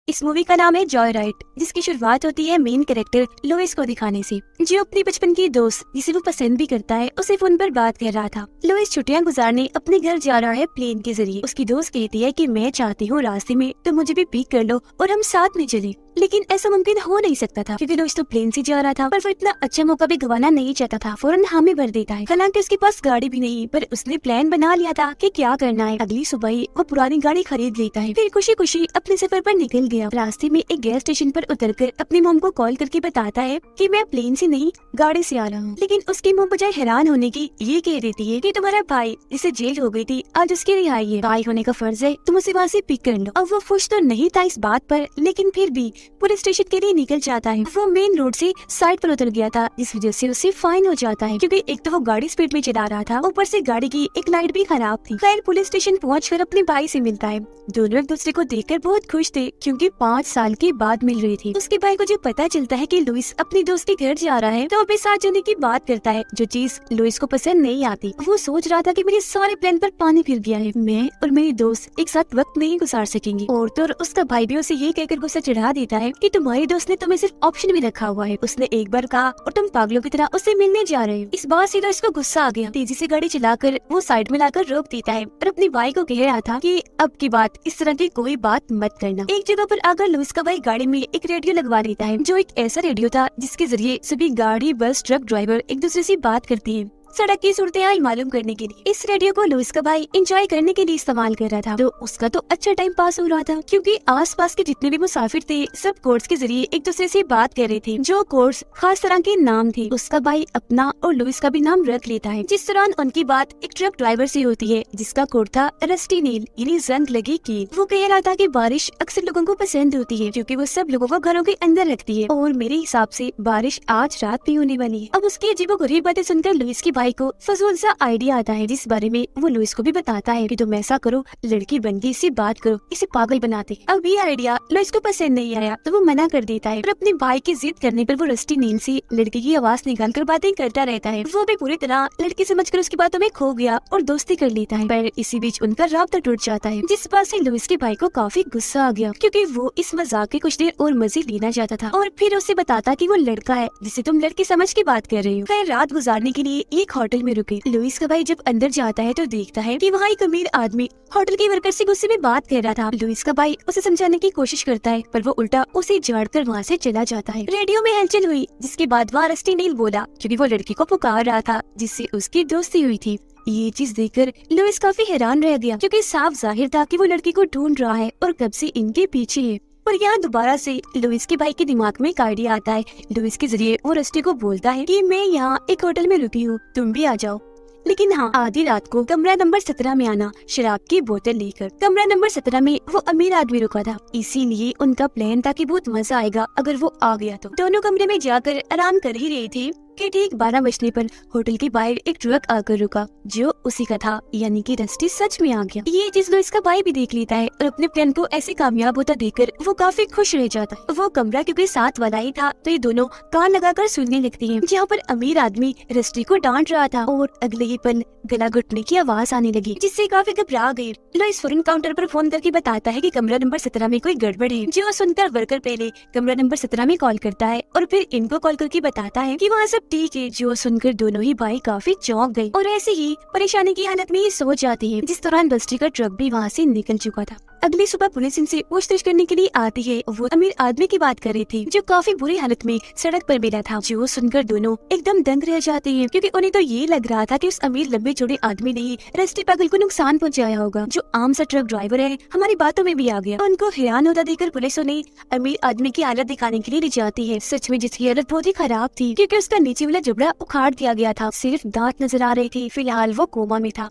इस मूवी का नाम है जॉय राइड, जिसकी शुरुआत होती है मेन कैरेक्टर लुइस को दिखाने से, जो अपनी बचपन की दोस्त जिसे वो पसंद भी करता है उसे फोन पर बात कर रहा था। लुइस छुट्टियां गुजारने अपने घर जा रहा है प्लेन के जरिए। उसकी दोस्त कहती है कि मैं चाहती हूँ रास्ते में तो मुझे भी पिक कर लो और हम साथ में चले, लेकिन ऐसा मुमकिन हो नहीं सकता था क्योंकि लुइस तो प्लेन से जा रहा था, पर वो इतना अच्छा मौका भी गंवाना नहीं चाहता था। फौरन हामी भर देता है। हालांकि उसके पास गाड़ी भी नहीं, पर उसने प्लान बना लिया था कि क्या करना है। अगली सुबह ही वो पुरानी गाड़ी खरीद लेता है, फिर खुशी खुशी अपने सफर पर निकल गया। रास्ते में एक गैस स्टेशन पर उतरकर अपनी मॉम को कॉल करके बताता है कि मैं प्लेन से नहीं गाड़ी से आ रहा हूँ। लेकिन उसकी मॉम बजाय हैरान होने की ये कह देती है कि तुम्हारा भाई जिसे जेल हो गई थी आज उसकी रिहाई है, भाई होने का फर्ज है तुम उसे वहाँ से पिक कर लो। अब वो खुश तो नहीं था इस बात पर, लेकिन फिर भी पुलिस स्टेशन के लिए निकल जाता है। वो मेन रोड से साइड पर उतर गया था, जिस वजह से उसे फाइन हो जाता है क्योंकि एक तो वो गाड़ी स्पीड में चला रहा था, ऊपर से गाड़ी की एक लाइट भी खराब थी। खैर पुलिस स्टेशन पहुंचकर अपने भाई से मिलता है। दोनों एक दूसरे को देखकर बहुत खुश थे क्योंकि 5 साल के बाद मिल रही थी। उसके भाई को जब पता चलता है कि लुइस अपनी दोस्त के घर जा रहा है तो वो भी साथ जाने की बात करता है, जो चीज लुइस को पसंद नहीं आती। वो सोच रहा था कि मेरे सारे प्लान पर पानी फिर गया है, मैं और मेरी दोस्त एक साथ वक्त नहीं गुजार सकेंगे। और तो उसका भाई भी उसे ये कहकर गुस्सा चढ़ा देता है कि तुम्हारी दोस्त ने तुम्हें सिर्फ ऑप्शन में रखा हुआ है, उसने एक बार कहा और तुम पागलों की तरह उससे मिलने जा रहे हो। इस बात से तो इसको गुस्सा आ गया। तेजी से गाड़ी चलाकर वो साइड में लाकर रोक देता है और अपने भाई को कह रहा था कि अब की बात इस तरह की कोई बात मत करना। एक जगह पर आकर लुइस का भाई गाड़ी में एक रेडियो लगवा देता है, जो एक ऐसा रेडियो था जिसके जरिए सभी गाड़ी, बस, ट्रक ड्राइवर एक दूसरे से बात करती है सड़क की सूरत हाल मालूम करने के लिए। इस रेडियो को लुइस का भाई एंजॉय करने के लिए इस्तेमाल कर रहा था, तो उसका तो अच्छा टाइम पास हो रहा था क्योंकि आसपास के जितने भी मुसाफिर थे सब कोड्स के जरिए एक दूसरे से बात कर रहे थे, जो कोड्स खास तरह के नाम थे। उसका भाई अपना और लुइस का भी नाम रख लेता है। जिस दौरान उनकी बात एक ट्रक ड्राइवर से होती है जिसका कोड था रस्टी नील, यानी जंग लगी की। वो कह रहा था कि बारिश अक्सर लोगों को पसंद होती है क्योंकि वो सब लोगों को घरों के अंदर रखती है और मेरे हिसाब से बारिश आज रात भी होने वाली है। अब उसकी अजीबोगरीब बातें सुनकर लुइस के भाई को फजूल सा आइडिया आता है, जिस बारे में वो लुइस को भी बताता है कि तुम ऐसा करो, लड़की बनके इससे बात करो, इसे पागल बनाते। अब ये आइडिया लुइस को पसंद नहीं आया तो वो मना कर देता है, पर अपने भाई की जिद करने पर वो रस्टी नील से लड़की की आवाज निकाल कर बातें करता रहता है। वो भी पूरी तरह लड़की समझकर उसकी बातों में खो गया और दोस्ती कर लेता है, पर इसी बीच उनका राब्ता टूट जाता है, जिस बात से लुइस के भाई को काफी गुस्सा आ गया क्योंकि वो इस मजाक के कुछ देर और मजे लेना चाहता था और फिर उसे बताता कि वो लड़का है जिसे तुम लड़की समझ के बात कर रहे हो। खैर रात गुजारने के लिए एक होटल में रुके। लुइस का भाई जब अंदर जाता है तो देखता है कि वहाँ एक अमीर आदमी होटल के वर्कर से गुस्से में बात कर रहा था। लुइस का भाई उसे समझाने की कोशिश करता है, पर वो उल्टा उसे झाड़कर वहाँ से चला जाता है। रेडियो में हलचल हुई, जिसके बाद वहाँ रस्टी नील बोला क्योंकि वो लड़की को पुकार रहा था जिससे उसकी दोस्ती हुई थी। ये चीज देखकर लुइस काफी हैरान रह गया क्योंकि साफ जाहिर था कि वो लड़की को ढूंढ रहा है और कब से इनके पीछे है। पर यहाँ दोबारा से लुइस के भाई के दिमाग में एक आइडिया आता है। लुइस के जरिए वो रस्टी को बोलता है कि मैं यहाँ एक होटल में रुकी हूँ, तुम भी आ जाओ, लेकिन हाँ आधी रात को कमरा नंबर 17 में आना शराब की बोतल लेकर। कमरा नंबर 17 में वो अमीर आदमी रुका था, इसीलिए उनका प्लान था कि बहुत मजा आएगा अगर वो आ गया तो। दोनों कमरे में जाकर आराम कर ही रहे थे कि ठीक 12 बजने पर होटल के बाहर एक ट्रक आकर रुका, जो उसी का था, यानी कि रस्टी सच में आ गया। ये चीज लुइस का भाई भी देख लेता है और अपने प्लान को ऐसे कामयाब होता देखकर वो काफी खुश रह जाता है। वो कमरा क्योंकि साथ वाला ही था तो ये दोनों कान लगाकर सुनने लगती हैं, जहाँ पर अमीर आदमी रस्टी को डांट रहा था और अगले ही पल गला घुटने की आवाज आने लगी, जिससे काफी घबरा गई। लुइस फौरन काउंटर पर फोन करके बताता है कि कमरा नंबर 17 में कोई गड़बड़ है, जो सुनकर वर्कर पहले कमरा नंबर 17 में कॉल करता है और फिर इनको कॉल करके बताता है कि वहाँ सब ठीक है, जो सुनकर दोनों ही भाई काफी चौंक गए और ऐसे ही परेशानी की हालत में ही सो जाती है। जिस दौरान रस्टी का ट्रक भी वहाँ से निकल चुका था। अगली सुबह पुलिस इनसे पूछताछ करने के लिए आती है। वो अमीर आदमी की बात कर रही थी जो काफी बुरी हालत में सड़क पर मिला था, जो सुनकर दोनों एकदम दंग रह जाते हैं क्योंकि उन्हें तो ये लग रहा था कि उस अमीर लंबे चौड़े आदमी ने ही रस्टी पागल को नुकसान पहुंचाया होगा, जो आम सा ट्रक ड्राइवर है हमारी बातों में भी आ गया। उनको हैरान होता देखकर पुलिस उन्हें अमीर आदमी की हालत दिखाने के लिए ले जाती है। सच में जिसकी हालत बहुत ही खराब थी क्योंकि उसका नीचे वाला जबड़ा उखाड़ दिया गया था, सिर्फ दांत नजर आ रहे थे। फिलहाल वो कोमा में था।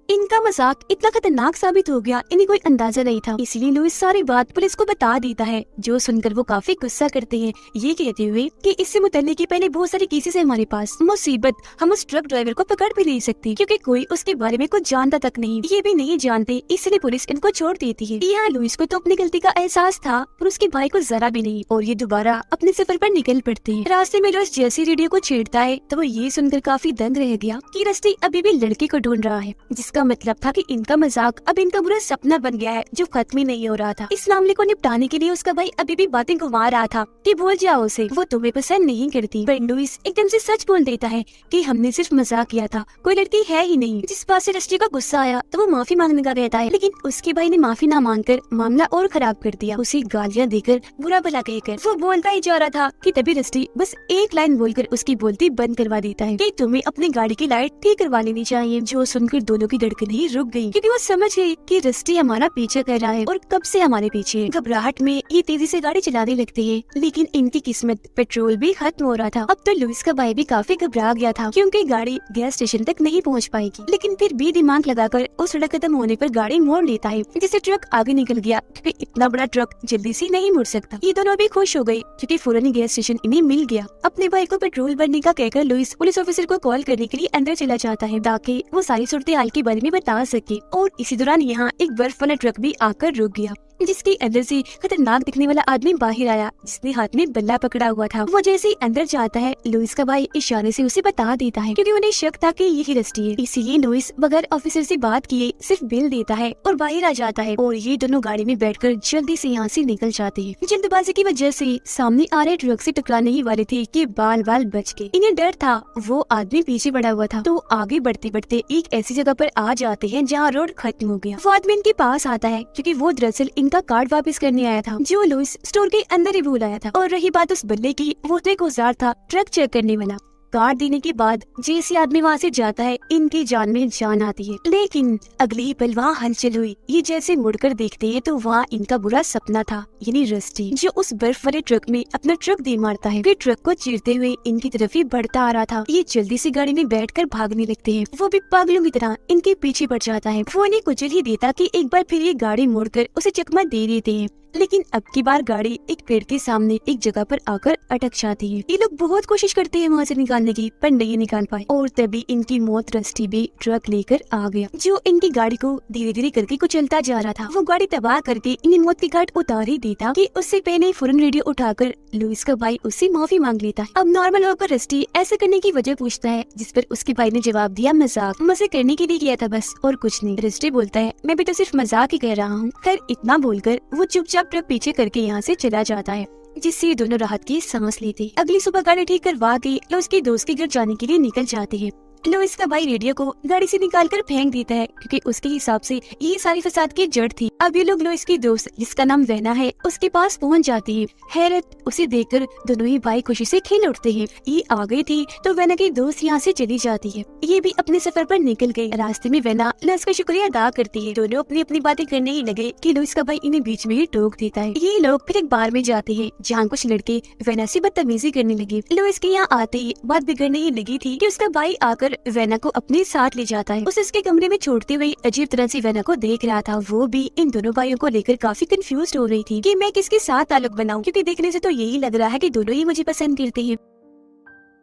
इनका मजाक इतना खतरनाक साबित हो गया, इन्हें कोई अंदाजा नहीं था, इसीलिए लुइस सारी बात पुलिस को बता देता है, जो सुनकर वो काफी गुस्सा करते हैं, ये कहते हुए कि इससे मुतल्लिक पहले बहुत सारे केसेस है हमारे पास, मुसीबत हम उस ट्रक ड्राइवर को पकड़ भी नहीं सकती क्योंकि कोई उसके बारे में कुछ जानता तक नहीं, ये भी नहीं जानते, इसलिए पुलिस इनको छोड़ देती है। यहाँ लुइस को तो अपनी गलती का एहसास था पर उसके भाई को जरा भी नहीं, और ये दोबारा अपने सफर पर निकल पड़ते हैं। रास्ते में लुइस जैसे रेडियो को छेड़ता है तो वो ये सुनकर काफी दंग रह गया कि रस्टी अभी भी लड़की को ढूंढ रहा है जिसका जिसका मतलब था कि इनका मजाक अब इनका बुरा सपना बन गया है जो खत्म ही नहीं हो रहा था। इस मामले को निपटाने के लिए उसका भाई अभी भी बातें घुमा रहा था कि भूल जाओ उसे, वो तुम्हें पसंद नहीं करती। पर लुइस एकदम से सच बोल देता है कि हमने सिर्फ मजाक किया था, कोई लड़की है ही नहीं। जिस बात से रस्टी का गुस्सा आया तो वो माफी मांगने का कहता है, लेकिन उसके भाई ने माफी ना मांगकर मामला और खराब कर दिया। उसे गालियां देकर बुरा भला कहकर वो बोलता ही जा रहा था कि तभी रस्टी बस एक लाइन बोलकर उसकी बोलती बंद करवा देता है कि तुम्हें अपनी गाड़ी की लाइट ठीक करवा लेनी चाहिए। जो सुनकर दोनों की धड़कन ही रुक गई, क्योंकि वो समझ गई कि रस्टी हमारा पीछा कर रहा है और कब से हमारे पीछे है। घबराहट में ये तेजी से गाड़ी चलाने लगती है, लेकिन इनकी किस्मत पेट्रोल भी खत्म हो रहा था। अब तो लुइस का भाई भी काफी घबरा गया था क्योंकि गाड़ी गैस स्टेशन तक नहीं पहुंच पाएगी, लेकिन फिर भी दिमाग लगाकर उस सड़क खत्म होने पर गाड़ी मोड़ लेता है, जिससे ट्रक आगे निकल गया क्योंकि इतना बड़ा ट्रक जल्दी से नहीं मुड़ सकता। ये दोनों भी खुश हो गई क्योंकि फौरन ही गैस स्टेशन इन्हें मिल गया। अपने भाई को पेट्रोल भरने का कहकर लुइस पुलिस ऑफिसर को कॉल करने के लिए अंदर चला जाता है ताकि वो सारी सूरत हाल के बारे में बता सके। और इसी दौरान यहाँ एक बर्फ वाला ट्रक भी आकर रुक गया, जिसके अंदर से खतरनाक दिखने वाला आदमी बाहर आया जिसने हाथ में बल्ला पकड़ा हुआ था। वो जैसे ही अंदर जाता है लुइस का भाई इशारे से उसे बता देता है क्योंकि उन्हें शक था कि यही रस्टी है। इसीलिए लुइस बगैर ऑफिसर से बात किए सिर्फ बिल देता है और बाहर आ जाता है और ये दोनों गाड़ी में बैठकर जल्दी से यहाँ से निकल जाते हैं। जल्दबाजी की वजह से सामने आ रहे ट्रक से टकराने ही वाले थे कि बाल बच गए। इन्हें डर था वो आदमी पीछे पड़ा हुआ था, तो आगे बढ़ते बढ़ते एक ऐसी जगह पर आ जाते हैं जहाँ रोड खत्म हो गया। वो आदमी इनके पास आता है क्योंकि वो दरअसल इनका कार्ड वापस करने आया था जो लुइस स्टोर के अंदर ही भूल आया था। और रही बात उस बल्ले की, वो तो एक औजार था ट्रक चेक करने वाला। कार्ड देने के बाद जैसे आदमी वहाँ से जाता है इनकी जान में जान आती है, लेकिन अगले ही पल वहाँ हलचल हुई। ये जैसे मुड़कर देखते हैं तो वहाँ इनका बुरा सपना था, यानी रस्टी जो उस बर्फ वाले ट्रक में अपना ट्रक दे मारता है। फिर ट्रक को चीरते हुए इनकी तरफ ही बढ़ता आ रहा था। ये जल्दी से गाड़ी में बैठकर भागने लगते हैं, वो भी पागलों की तरह इनके पीछे पड़ जाता है। वो इन्हें कुचल ही देता कि एक बार फिर ये गाड़ी मोड़कर उसे चकमा दे देते हैं, लेकिन अब की बार गाड़ी एक पेड़ के सामने एक जगह पर आकर अटक जाती है। ये लोग बहुत कोशिश करते हैं वहाँ से निकालने की, पर नहीं निकाल पाए और तभी इनकी मौत रस्टी भी ट्रक लेकर आ गया जो इनकी गाड़ी को धीरे धीरे करके कुचलता जा रहा था। वो गाड़ी तबाह करके इन्हें मौत की घाट उतार ही देता कि उससे पहले फौरन रेडियो उठाकर लुइस का भाई उससे माफी मांग लेता है। अब नॉर्मल होकर रस्टी ऐसा करने की वजह पूछता है, जिस पर उसके भाई ने जवाब दिया मजाक, मजे करने के लिए किया था बस और कुछ नहीं। रस्टी बोलता है मैं भी तो सिर्फ मजाक ही कर रहा हूँ। खैर इतना बोलकर वो चुपचाप ट्रक पीछे करके यहाँ से चला जाता है, जिससे दोनों राहत की सांस लेते। अगली सुबह गाड़ी ठीक करवा के लो उसके दोस्त के घर जाने के लिए निकल जाते हैं। लुइस का भाई रेडियो को गाड़ी से निकालकर फेंक देता है क्योंकि उसके हिसाब से ये सारी फसाद की जड़ थी। अब ये लोग लुइस की दोस्त जिसका नाम वेना है उसके पास पहुंच जाती है। हैरत उसे देखकर दोनों ही भाई खुशी से खिल उठते हैं। ये आ गई थी तो वेना की दोस्त यहाँ से चली जाती है। ये भी अपने सफर पर निकल गई। रास्ते में वेना लुइस का शुक्रिया अदा करती है। दोनों अपनी अपनी बातें करने ही लगे कि लुइस का भाई इन्हें बीच में ही टोक देता है। ये लोग फिर एक बार में जाते हैं जहाँ कुछ लड़के वेना से बदतमीजी करने लगे। लुइस के यहाँ आते ही बात बिगड़ने ही लगी थी कि उसका भाई आकर वेना को अपने साथ ले जाता है। उसे उसके कमरे में छोड़ते हुए अजीब तरह से वेना को देख रहा था। वो भी इन दोनों भाइयों को लेकर काफी कंफ्यूज हो रही थी कि मैं किसके साथ ताल्लुक बनाऊं, क्योंकि देखने से तो यही लग रहा है कि दोनों ही मुझे पसंद करते हैं।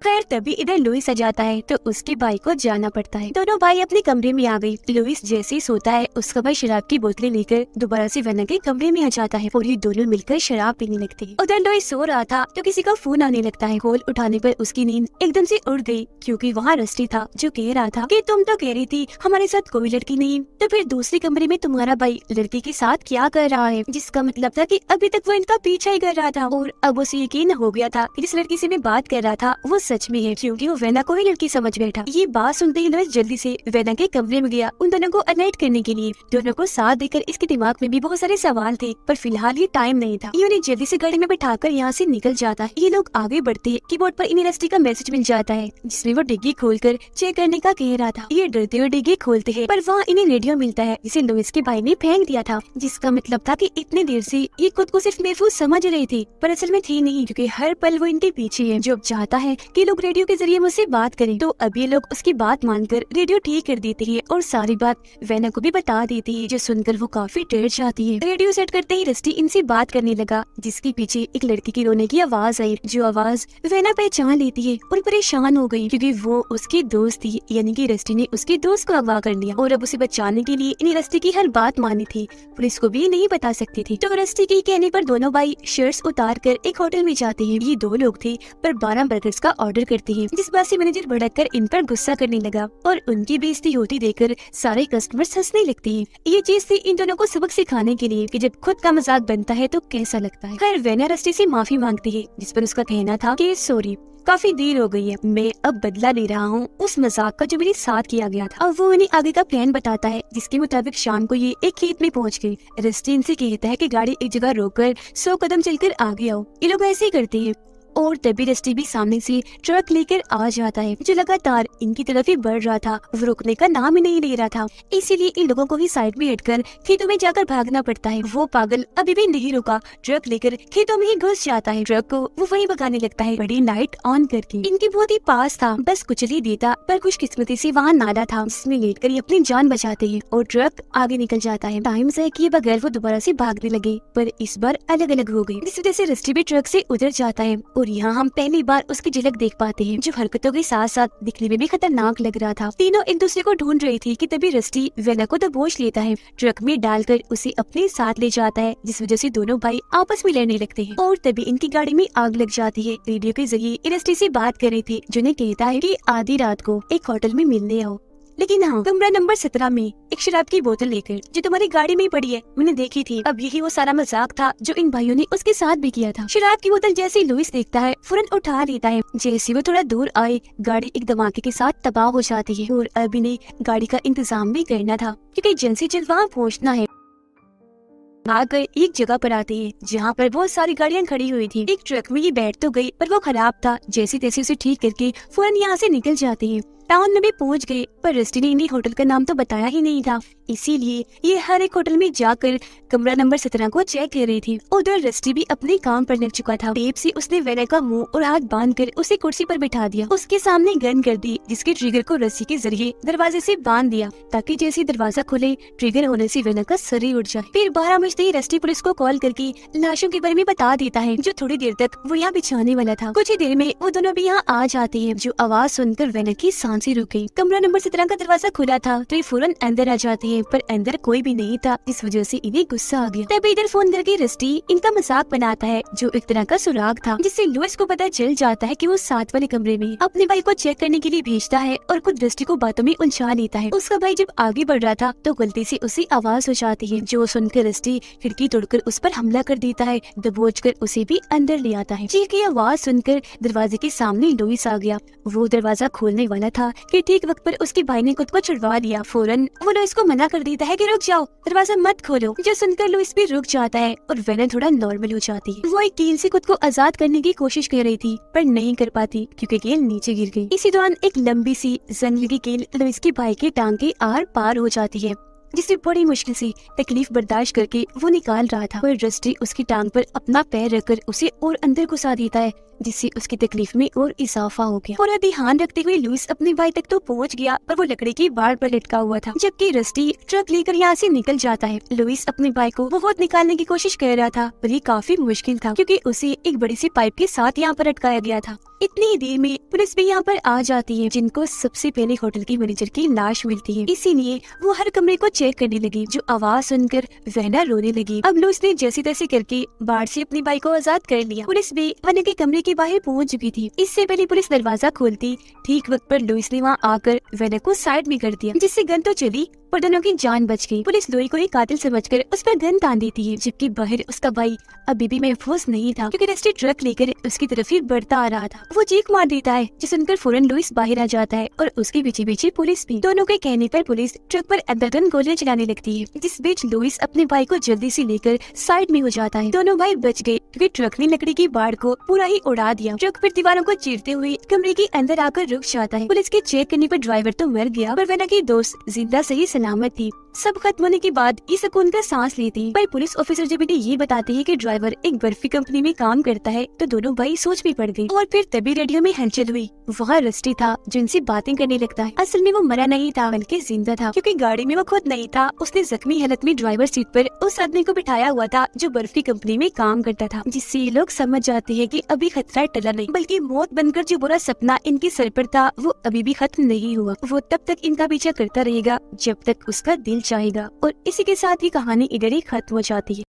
खैर तभी इधर लुइस आ जाता है तो उसके भाई को जाना पड़ता है। दोनों भाई अपने कमरे में आ गए। लुइस जैसे ही सोता है उसका भाई शराब की बोतलें लेकर दोबारा से वेना के कमरे में आ जाता है और ये दोनों मिलकर शराब पीने लगते हैं। उधर लुइस सो रहा था तो किसी का फोन आने लगता है। कॉल उठाने पर उसकी नींद एकदम से उड़ गई क्योंकि वहाँ रस्टी था जो कह रहा था कि तुम तो कह रही थी हमारे साथ कोई लड़की नहीं, तो फिर दूसरे कमरे में तुम्हारा भाई लड़की के साथ क्या कर रहा है, जिसका मतलब था कि अभी तक वो इनका पीछा ही कर रहा था। और अब उसे यकीन हो गया था कि जिस लड़की से मैं बात कर रहा था वो सच में है, क्योंकि वो वेना को ही लड़की समझ बैठा। ये बात सुनते ही लुइस जल्दी से वेना के कमरे में गया उन दोनों को अलर्ट करने के लिए। दोनों को साथ देकर इसके दिमाग में भी बहुत सारे सवाल थे, पर फिलहाल ये टाइम नहीं था। ये उन्हें जल्दी से गाड़ी में बैठाकर यहाँ से निकल जाता है। ये लोग आगे बढ़ते कीबोर्ड पर इन्हें रस्टी का मैसेज मिल जाता है जिसमें वो डिग्गी खोलकर चेक करने का कह रहा था। ये डरते हुए डिग्गी खोलते हैं पर वहाँ इन्हें रेडियो मिलता है जिसे लुइस के भाई ने फेंक दिया था, जिसका मतलब था कि इतनी देर से ये खुद को सिर्फ महफूज समझ रही थी पर असल में थी नहीं, क्योंकि हर पल वो इनके पीछे है। जो अब चाहता है कि लोग रेडियो के जरिए मुझसे बात करें, तो अब ये लोग उसकी बात मानकर रेडियो ठीक कर देती है और सारी बात वेना को भी बता देती है, जो सुनकर वो काफी डर जाती है। रेडियो सेट करते ही रस्टी इनसे बात करने लगा, जिसके पीछे एक लड़की की रोने की आवाज आई, जो आवाज वेना पहचान लेती है और परेशान हो गई क्योंकि वो उसकी दोस्त थी, यानी कि रस्टी ने उसके दोस्त को अगवा कर लिया और अब उसे बचाने के लिए इन्हें रस्टी की हर बात मानी थी। पुलिस को भी नहीं बता सकती थी। तो रस्टी के कहने पर दोनों भाई शर्ट्स उतार कर एक होटल में जाते हैं। ये दो लोग थे पर 12 बर्गर्स का ऑर्डर करती है, जिस बात से मैनेजर भड़ककर इन पर गुस्सा करने लगा और उनकी बेइज्जती होती देखकर सारे कस्टमर्स हंसने लगती है। ये चीज थी इन दोनों को सबक सिखाने के लिए कि जब खुद का मजाक बनता है तो कैसा लगता है। खैर वेना रस्टी से माफी मांगती है, जिस पर उसका कहना था कि सॉरी, काफी देर हो गई है, मैं अब बदला ले रहा हूँ उस मजाक का जो मेरे साथ किया गया था। अब वो इन्हें आगे का प्लान बताता है, जिसके मुताबिक शाम को ये एक खेत में पहुँच गई। रस्टी इनसे कहता है कि गाड़ी एक जगह रोककर 100 कदम चलकर आगे आओ। ये लोग ऐसे ही करते हैं और तभी रस्टी भी सामने से ट्रक लेकर आ जाता है, जो लगातार इनकी तरफ ही बढ़ रहा था। वो रुकने का नाम ही नहीं ले रहा था, इसीलिए इन लोगों को भी साइड में हटकर खेतों में जाकर भागना पड़ता है। वो पागल अभी भी नहीं रुका, ट्रक लेकर खेतों में ही घुस जाता है। ट्रक को वो वहीं भगाने लगता है, बड़ी लाइट ऑन करके। इनके बहुत ही पास था, बस कुचल ही देता, पर खुशकिस्मती से वहाँ नाला था जिसमें लेट कर ये अपनी जान बचाते हैं और ट्रक आगे निकल जाता है। टाइम से किए बगैर वो दोबारा से भागने लगे, पर इस बार अलग अलग हो गई, जिस वजह से रस्टी भी ट्रक से उतर जाता है। और यहाँ हम पहली बार उसकी झलक देख पाते हैं, जो हरकतों के साथ साथ दिखने में भी खतरनाक लग रहा था। तीनों एक दूसरे को ढूंढ रही थी कि तभी रस्टी वेना को दबोच लेता है, ट्रक में डालकर उसे अपने साथ ले जाता है, जिस वजह से दोनों भाई आपस में लड़ने लगते हैं। और तभी इनकी गाड़ी में आग लग जाती है। रेडियो के जरिए रस्टी से बात कर रही थी, जिन्हें कहता है कि आधी रात को एक होटल में मिलने आओ, लेकिन हाँ कमरा नंबर 17 में एक शराब की बोतल लेकर, जो तुम्हारी गाड़ी में ही पड़ी है, मैंने देखी थी। अब यही वो सारा मजाक था जो इन भाइयों ने उसके साथ भी किया था। शराब की बोतल जैसे ही लुइस देखता है फौरन उठा लेता है। जैसे वो थोड़ा दूर आए, गाड़ी एक धमाके के साथ तबाह हो जाती है और अब इन्हें गाड़ी का इंतजाम भी करना था, क्योंकि जल्द से जल्द वहाँ पहुँचना है। भागकर एक जगह पर आती है जहाँ पर बहुत सारी गाड़ियाँ खड़ी हुई थी। एक ट्रक में ये बैठ तो गई, पर वो खराब था। जैसे तैसे उसे ठीक करके फौरन यहाँ से निकल जाती है। टाउन में भी पहुंच गए, पर रस्टी ने इन्हें होटल का नाम तो बताया ही नहीं था, इसीलिए ये हर एक होटल में जाकर कमरा नंबर 17 को चेक कर रही थी। उधर रस्टी भी अपने काम पर लग चुका था। टेप से उसने वेना का मुंह और हाथ बांधकर उसे कुर्सी पर बिठा दिया। उसके सामने गन कर दी, जिसके ट्रिगर को रस्सी के जरिए दरवाजे से बांध दिया, ताकि जैसे दरवाजा खुले ट्रिगर होने से वेना का सर ही उठ जाए। फिर 12 बजते ही रस्टी पुलिस को कॉल करके लाशों के बारे में बता देता है, जो थोड़ी देर तक वो यहाँ बिछाने वाला था। कुछ ही देर में वो दोनों भी यहाँ आ जाते हैं, जो आवाज सुनकर वेना की सांसें रुक गई। कमरा नंबर 17 का दरवाजा खुला था, तो ये फौरन अंदर आ जाते हैं, पर अंदर कोई भी नहीं था, इस वजह से इन्हें गुस्सा आ गया। तभी इधर फोन करके रस्टी इनका मजाक बनाता है, जो एक तरह का सुराग था, जिससे लुइस को पता चल जाता है कि वो साथ वाले कमरे में अपने भाई को चेक करने के लिए भेजता है और खुद रस्टी को बातों में उलझा लेता है। उसका भाई जब आगे बढ़ रहा था तो गलती से उसे आवाज हो जाती है, जो सुनकर रस्टी खिड़की तोड़कर उस पर हमला कर देता है, दबोच कर उसे भी अंदर ले आता है। चीख की आवाज सुनकर दरवाजे के सामने लुइस आ गया। वो दरवाजा खोलने वाला था कि ठीक वक्त पर उसके भाई ने खुद को छुड़वा लिया। फौरन वो लुइस को मना कर देता है कि रुक जाओ, दरवाजा मत खोलो, जो सुनकर लुइस भी रुक जाता है और वेना थोड़ा नॉर्मल हो जाती है। वो एक कील से खुद को आजाद करने की कोशिश कर रही थी, पर नहीं कर पाती क्योंकि कील नीचे गिर गई। इसी दौरान एक लंबी सी जंगली की कील लुइस के भाई के टांग के आर पार हो जाती है, जिसे बड़ी मुश्किल से तकलीफ बर्दाश्त करके वो निकाल रहा था। पर रस्टी उसकी टांग पर अपना पैर रखकर उसे और अंदर घुसा देता है, जिससे उसकी तकलीफ में और इजाफा हो गया। पूरा ध्यान रखते हुए लुइस अपने भाई तक तो पहुंच गया, पर वो लकड़ी की बाड़ पर लटका हुआ था, जबकि रस्टी ट्रक लेकर यहाँ से निकल जाता है। लुइस अपने भाई को बहुत निकालने की कोशिश कर रहा था, पर ये काफी मुश्किल था, क्योंकि उसे एक बड़ी सी पाइप के साथ यहाँ पर अटकाया गया था। इतनी ही देर में पुलिस भी यहाँ पर आ जाती है, जिनको सबसे पहले होटल की मैनेजर की लाश मिलती है। इसीलिए वो हर कमरे को चेक करने लगी, जो आवाज सुनकर वेना रोने लगी। अब लुइस ने जैसे तैसे करके बाढ़ से अपने भाई को आजाद कर लिया। पुलिस भी वेना के कमरे के बाहर पहुंच चुकी थी। इससे पहले पुलिस दरवाजा खोलती ठीक वक्त पर लुइस ने वहाँ आकर वेना को साइड में कर दिया, जिससे गन तो चली पर दोनों की जान बच गई। पुलिस लुई को ही कातिल समझकर उस पर गन तान देती है, जबकि बाहर उसका भाई अभी भी महफूज नहीं था, क्योंकि रस्टी ट्रक लेकर उसकी तरफ ही बढ़ता आ रहा था। वो चीख मार देता है, जो सुनकर फौरन लुइस बाहर आ जाता है और उसके पीछे पीछे पुलिस भी। दोनों के कहने पर पुलिस ट्रक पर अंधाधुंध गोलियां चलाने लगती है, जिस बीच लुइस अपने भाई को जल्दी से लेकर साइड में हो जाता है। दोनों भाई बच गए, क्योंकि ट्रक ने लकड़ी की बाढ़ को पूरा ही उड़ा दिया। ट्रक फिर दीवारों को चीरते हुए कमरे के अंदर आकर रुक जाता है। पुलिस के चेक करने पर ड्राइवर तो मर गया, पर वेना की दोस्त जिंदा सही सलामत थी। सब खत्म होने के बाद ये सुकून का सांस लेती, पर पुलिस ऑफिसर जब इन्हें ये बताते हैं कि ड्राइवर एक बर्फी कंपनी में काम करता है, तो दोनों भाई सोच में पड़ गए। और फिर तभी रेडियो में हलचल हुई। वहाँ रस्टी था, जो इनसे बातें करने लगता है। असल में वो मरा नहीं था, बल्कि जिंदा था, क्योंकि गाड़ी में वो खुद नहीं था। उसने जख्मी हालत में ड्राइवर सीट पर उस आदमी को बिठाया हुआ था, जो बर्फी कंपनी में काम करता था, जिससे ये लोग समझ जाते हैं कि अभी खतरा टला नहीं, बल्कि मौत बनकर जो बुरा सपना इनके सर पर था, वो अभी भी खत्म नहीं हुआ। वो तब तक इनका पीछा करता रहेगा जब तक उसका दिल चाहेगा। और इसी के साथ ही कहानी इधर ही खत्म हो जाती है।